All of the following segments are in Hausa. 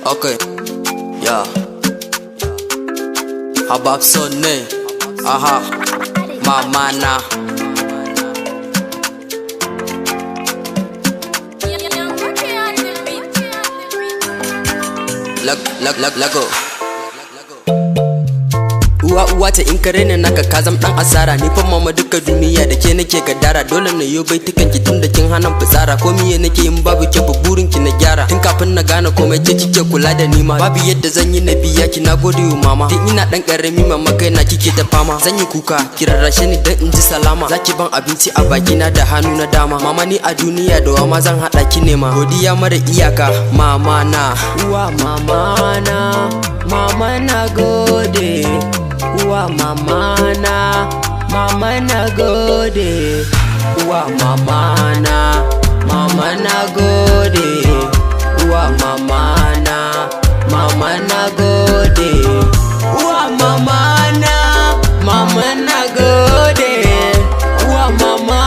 Okay, yeah. Habab sonne, aha, mama na. Lago. Uwa ta in kare ne naka ka zam dan asara ni fa mama duka duniya da ke nake gadara dole na yo bai tukan ki tun da kin hanan fitsara ko miye nake in babu ke burin ki na gyara tun kafin na gane komai ce kike kula da ni ma babu yadda zan yi na biya ki nagode wa mama tun ina dan karami mama kai na kike ta fama zan yi kuka ki rarrashe ni dan in ji salama zaki ban abinci a baki na da hannu na dama mama ni a duniya da wama zan hada ki ne ma godiya mara iyaka mama na uwa mama na gode uwa mama na gode uwa mama na gode uwa mama na gode uwa mama na gode uwa mama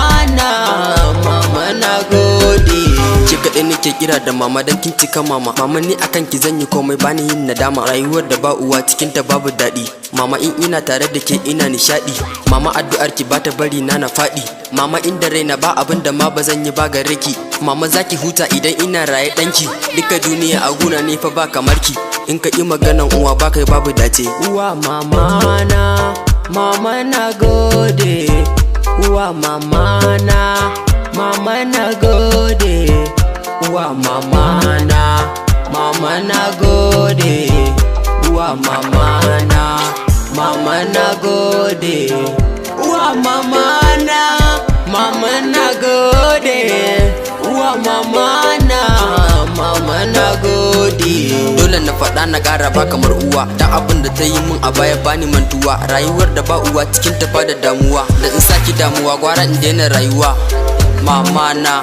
na gode ki kaɗai nake kira da mama dan kin cika mama mama ni akan ki zan yi komai bani yin nadama rayuwar da ba uwa cikin ta babu daɗi mama in ina tare da ke ina nishadi mama addu'ar ki bata bari na faɗi mama inda raina ba abin da ma ba zan yi ba gare ki mama zaki huta idan ina raye danki duka duniya a guna ne fa ba kamar ki in ka yi maganan uwa ba kai babu dace uwa mama na gode uwa mama na gode uwa mama na gode uwa mama na gode uwa mama na gode uwa mama na gode dole na faɗa na ƙara ba kamar uwa dan abin da ta yi min a baya bani mantuwa rayuwar da ba uwa cikin ta fa da damuwa da in saki damuwa gwara in daina rayuwa mama na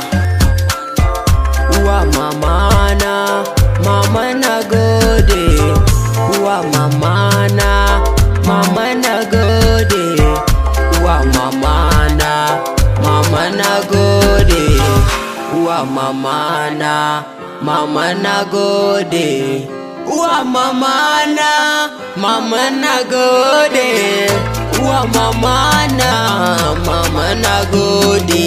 uwa mama na gode uwa mama na gode uwa mama na gode uwa mama na gode uwa mama na gode uwa mama na gode